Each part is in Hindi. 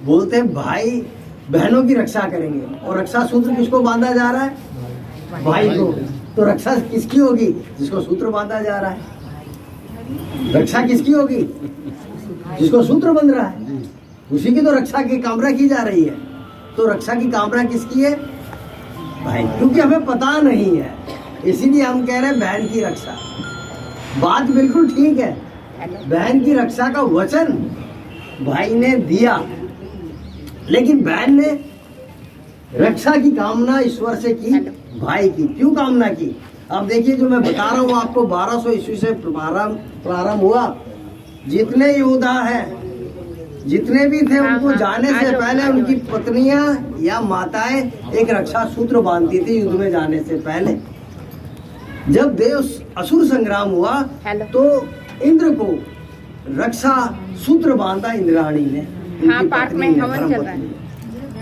बोलते हैं भाई बहनों की रक्षा करेंगे, और रक्षा सूत्र किसको बांधा जा रहा है? भाई को। तो रक्षा किसकी होगी? जिसको सूत्र बांधा जा रहा है। रक्षा किसकी होगी? जिसको सूत्र बंध रहा है, उसी की तो रक्षा की कामना की जा रही है। तो रक्षा की कामना किसकी है? भाई। क्योंकि हमें पता नहीं है, इसीलिए हम कह रहे हैं बहन की रक्षा। बात बिल्कुल ठीक है, बहन की रक्षा का वचन भाई ने दिया, लेकिन बहन ने रक्षा की कामना ईश्वर से की, भाई की। क्यों कामना की? अब देखिए, जो मैं बता रहा हूँ आपको, 1200 ईस्वी से प्रारंभ हुआ। जितने योद्धा हैं, जितने भी थे, उनको जाने से पहले उनकी पत्नियां या माताएं एक रक्षा सूत्र बांधती थी। युद्ध में जाने से पहले जब देव असुर संग्राम हुआ तो इंद्र को रक्षा सूत्र बांधा इंद्राणी ने, पाठ में हवन चल रहा है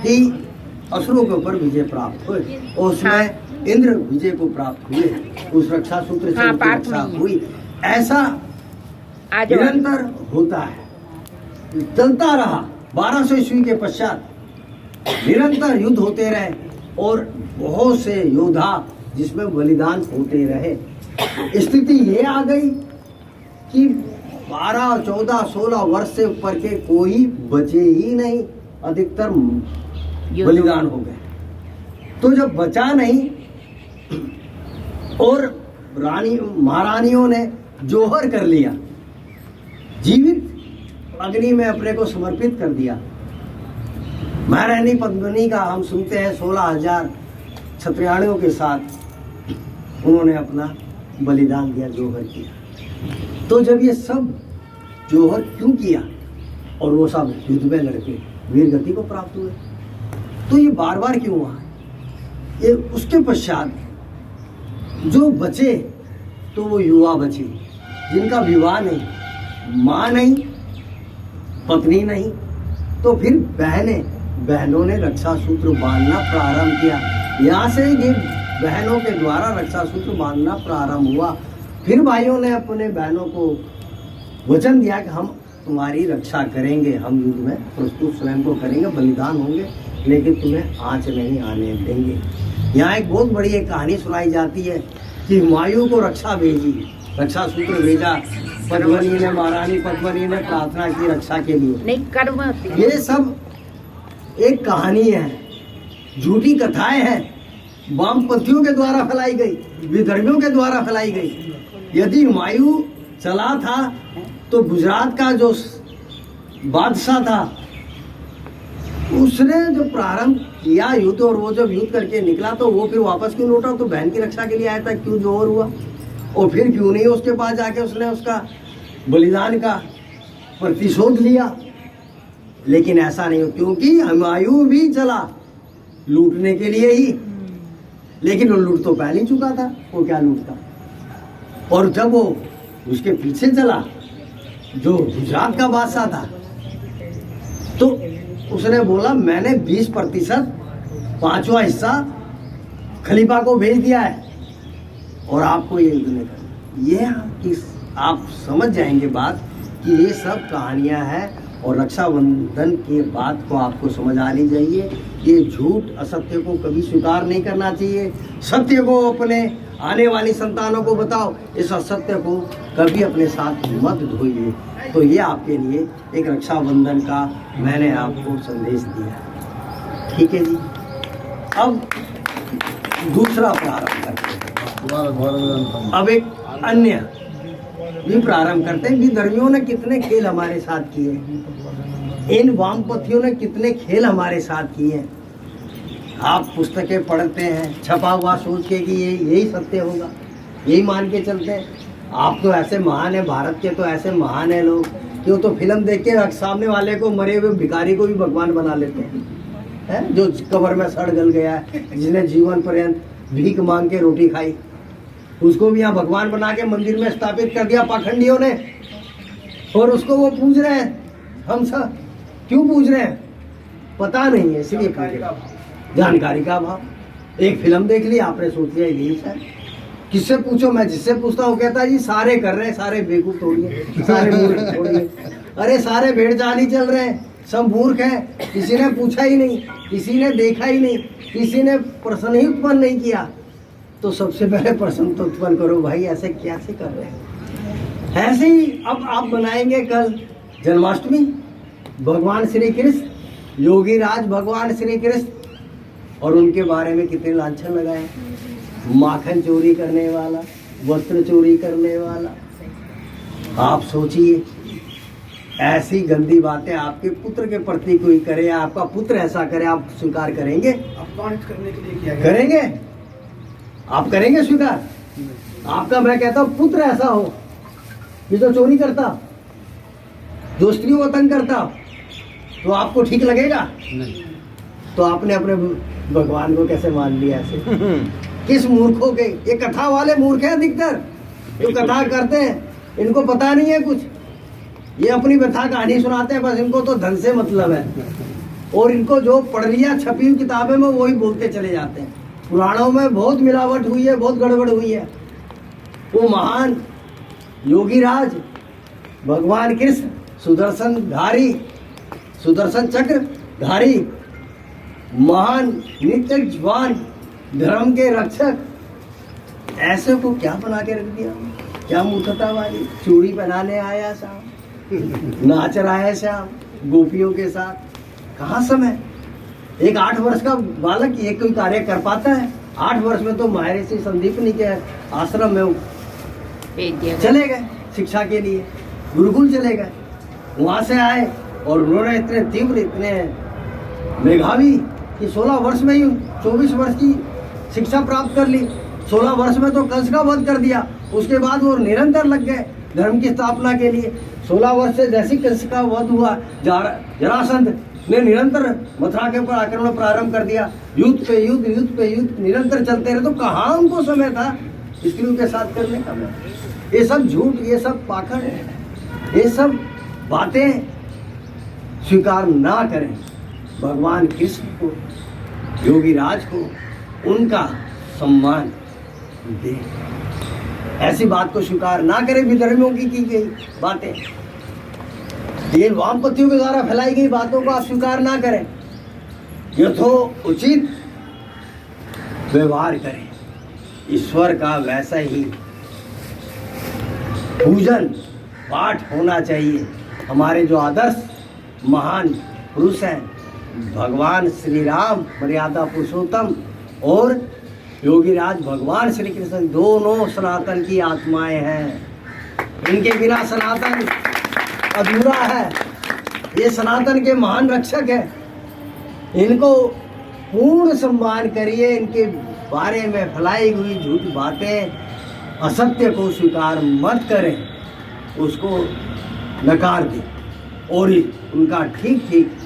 कि असुरों के ऊपर विजय प्राप्त हुए, और उसमें इंद्र विजय को प्राप्त हुए। उस रक्षा सूत्र से रक्षा हुई। ऐसा निरंतर होता है, चलता रहा। 1200 ईस्वी के पश्चात निरंतर युद्ध होते रहे, और बहुत से योद्धा जिसमें बलिदान होते रहे। स्थिति ये आ गई कि 12, 14, 16 वर्ष से ऊपर के कोई बचे ही नहीं, अधिकतर बलिदान हो गए। तो जब बचा नहीं, और रानी महारानियों ने जोहर कर लिया, जीवित अग्नि में अपने को समर्पित कर दिया। महारानी पद्मिनी का हम सुनते हैं 16,000 क्षत्रियाणियों के साथ उन्होंने अपना बलिदान दिया, जोहर किया। तो जब ये सब जोहर क्यों किया, और वो सब युद्ध में लड़के वीर गति को प्राप्त हुए, तो ये बार बार क्यों हुआ? ये उसके पश्चात जो बचे तो वो युवा बचे, जिनका विवाह नहीं, माँ नहीं, पत्नी नहीं, तो फिर बहनों ने रक्षा सूत्र बांधना प्रारंभ किया। यहाँ से ये बहनों के द्वारा रक्षा सूत्र बांधना प्रारंभ हुआ। फिर भाइयों ने अपने बहनों को वचन दिया कि हम तुम्हारी रक्षा करेंगे, हम युद्ध में प्रस्तुत स्वयं को करेंगे, बलिदान होंगे, लेकिन तुम्हें आंच नहीं आने देंगे। यहाँ एक बहुत बड़ी एक कहानी सुनाई जाती है कि हुमायूं को रक्षा भेजी, रक्षा सूत्र भेजा। पद्मिनी ने, महारानी पद्मिनी ने प्रार्थना की रक्षा के लिए। नहीं, कर्म ये सब एक कहानी है, झूठी कथाएं हैं, वामपंथियों के द्वारा फैलाई गई, विधर्मियों के द्वारा फैलाई गई। यदि हुमायूं चला था तो गुजरात का जो बादशाह था, उसने जो प्रारंभ किया युद्ध, और वो जब युद्ध करके निकला तो वो फिर वापस क्यों लौटा? तो बहन की रक्षा के लिए आया था, क्यों जोहर हुआ? और फिर क्यों नहीं उसके पास जाके उसने उसका बलिदान का प्रतिशोध लिया? लेकिन ऐसा नहीं हो, क्योंकि हुमायूं भी चला लूटने के लिए ही, लेकिन वो लूट तो पहले ही चुका था, वो क्या लूटता। और जब वो उसके पीछे चला जो गुजरात का बादशाह था, तो उसने बोला मैंने 20% 5वां हिस्सा खलीफा को भेज दिया है, और आपको ये युद्ध नहीं करना। ये आप समझ जाएंगे बात कि ये सब कहानियां हैं, और रक्षाबंधन की बात को आपको समझ आनी चाहिए। ये झूठ असत्य को कभी स्वीकार नहीं करना चाहिए। सत्य को अपने आने वाली संतानों को बताओ, इस असत्य को कभी अपने साथ मत ढोइए। तो ये आपके लिए एक रक्षाबंधन का मैंने आपको संदेश दिया। ठीक है जी, अब दूसरा प्रारंभ करते हैं। अब एक अन्य भी प्रारंभ करते हैं। विधर्मियों ने कितने खेल हमारे साथ किए, इन वामपंथियों ने कितने खेल हमारे साथ किए। आप पुस्तकें पढ़ते हैं, छपा हुआ सोच के कि यही सत्य होगा, यही मान के चलते हैं। आप तो ऐसे महान है, भारत के तो ऐसे महान है लोग, क्यों तो फिल्म देख के सामने वाले को, मरे हुए भिखारी को भी भगवान बना लेते हैं, जो कब्र में सड़ गल गया है, जिसने जीवन पर्यंत भीख मांग के रोटी खाई, उसको भी यहाँ भगवान बना के मंदिर में स्थापित कर दिया पाखंडियों ने। और उसको वो पूज रहे हैं। हम सब क्यों पूज रहे हैं? पता नहीं है, इसलिए जानकारी का अभाव। एक फिल्म देख ली, आपने सोच लिया यही है। किससे पूछो, मैं जिससे पूछता हूँ कहता है जी सारे कर रहे हैं, सारे बेवकूफ थोड़ी है, सारे मूर्ख थोड़ी है। अरे सारे भेड़ चाल ही चल रहे हैं। सब मूर्ख है, किसी ने पूछा ही नहीं, किसी ने देखा ही नहीं, किसी ने प्रश्न ही उत्पन्न नहीं किया। तो सबसे पहले प्रश्न तो उत्पन्न करो भाई, ऐसे कैसे कर रहे हैं। ऐसे ही अब आप बनाएंगे कल जन्माष्टमी, भगवान श्री कृष्ण, योगी राज भगवान श्री कृष्ण, और उनके बारे में कितने लांछन लगाए, माखन चोरी करने वाला, वस्त्र चोरी करने वाला। आप सोचिए, ऐसी गंदी बातें आपके पुत्र के प्रति कोई करे, आपका पुत्र ऐसा करे, आप स्वीकार करेंगे? अपमानित करने के लिए किया गया। करेंगे? आप करेंगे स्वीकार? आपका मैं कहता हूं पुत्र ऐसा हो कि जो चोरी करता, जो स्त्री को तंग करता, तो आपको ठीक लगेगा? नहीं। तो आपने अपने भगवान को कैसे मान लिया ऐसे? किस मूर्खों के, ये कथा वाले मूर्ख हैं अधिकतर, जो कथा करते हैं, इनको पता नहीं है कुछ, ये अपनी व्यथा कहानी सुनाते हैं, बस इनको तो धन से मतलब है, और इनको जो पढ़ लिया छपी हुई किताबें में वही बोलते चले जाते हैं। पुराणों में बहुत मिलावट हुई है, बहुत गड़बड़ हुई है। वो महान योगीराज भगवान कृष्ण, सुदर्शन धारी, सुदर्शन चक्र धारी, महान नित्य जवान, धर्म के रक्षक, ऐसे को क्या बना के रख दिया? क्या मूर्खता वाली, चूड़ी पहनाने आया शाम, नाच रहा है शाम गोपियों के साथ, कहाँ समय? एक 8 वर्ष का बालक ये कोई कार्य कर पाता है? 8 वर्ष में तो महर्षि संदीपनी के आश्रम में चले गए शिक्षा के लिए, गुरुकुल चले गए, वहां से आए और उन्होंने इतने तीव्र, इतने मेधावी कि 16 वर्ष में ही 24 वर्ष की शिक्षा प्राप्त कर ली। 16 वर्ष में तो कंस का वध कर दिया, उसके बाद वो निरंतर लग गए धर्म की स्थापना के लिए। 16 वर्ष से जैसे कंस का वध हुआ, जरासंध ने निरंतर मथुरा के ऊपर आक्रमण प्रारंभ कर दिया, युद्ध पे युद्ध, युद्ध पे युद्ध निरंतर चलते रहे। तो कहाँ उनको समय था स्त्रियों के साथ करने का? ये सब झूठ, ये सब पाखंड, ये सब बातें स्वीकार ना करें। भगवान कृष्ण को, योगी राज को उनका सम्मान दे, ऐसी बात को स्वीकार ना करें। विधर्मियों की गई बातें, ये वामपंथियों के द्वारा फैलाई गई बातों को आप स्वीकार ना करें, यथोचित व्यवहार करें। ईश्वर का वैसा ही पूजन पाठ होना चाहिए। हमारे जो आदर्श महान पुरुष हैं, भगवान श्री राम मर्यादा पुरुषोत्तम और योगीराज भगवान श्री कृष्ण, दोनों सनातन की आत्माएं हैं। इनके बिना सनातन अधूरा है। ये सनातन के महान रक्षक है, इनको पूर्ण सम्मान करिए। इनके बारे में फैलाई हुई झूठी बातें, असत्य को स्वीकार मत करें, उसको नकार दें और उनका ठीक ठीक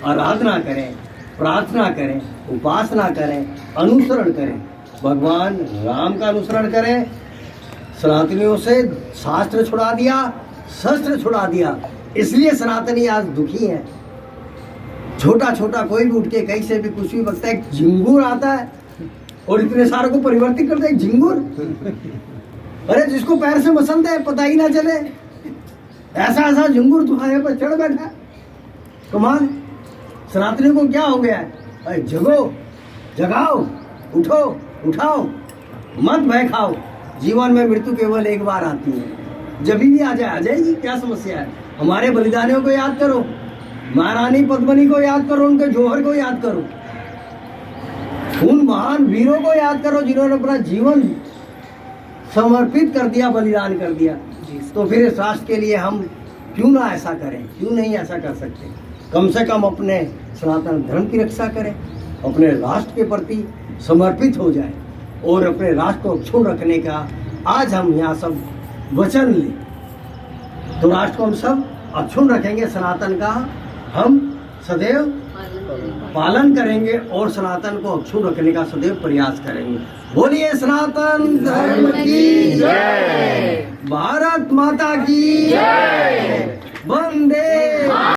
आराधना करें, प्रार्थना करें, उपासना करें, अनुसरण करें। भगवान राम का अनुसरण करें। सनातनियों से शास्त्र छुड़ा दिया, शस्त्र छुड़ा दिया, इसलिए सनातनी आज दुखी हैं। छोटा छोटा कोई भी उठ के कहीं से भी कुछ भी बकता है, झिंगुर आता है और इतने सारे को परिवर्तित करता है। झिंगुर, अरे जिसको पैर से मसलते है पता ही ना चले, ऐसा ऐसा झिंगुर तुम्हारे पर चढ़ बैठा। कमाल, सनातनियों को क्या हो गया है? अरे जगो, जगाओ, उठो, उठाओ, मत भय खाओ। जीवन में मृत्यु केवल एक बार आती है, जब भी आ जाएगी, क्या समस्या है? हमारे बलिदानियों को याद करो, महारानी पद्मिनी को याद करो, उनके जौहर को याद करो, उन महान वीरों को याद करो जिन्होंने अपना जीवन समर्पित कर दिया, बलिदान कर दिया। तो फिर इस राष्ट्र के लिए हम क्यों ना ऐसा करें? क्यों नहीं ऐसा कर सकते? कम से कम अपने सनातन धर्म की रक्षा करें, अपने राष्ट्र के प्रति समर्पित हो जाए और अपने राष्ट्र को अक्षुण्ण रखने का आज हम यहाँ सब वचन लें, तो राष्ट्र को हम सब अक्षुण्ण रखेंगे। सनातन का हम सदैव पालन करेंगे और सनातन को अक्षुण्ण रखने का सदैव प्रयास करेंगे। बोलिए सनातन धर्म की जय, भारत माता की जय, वंदे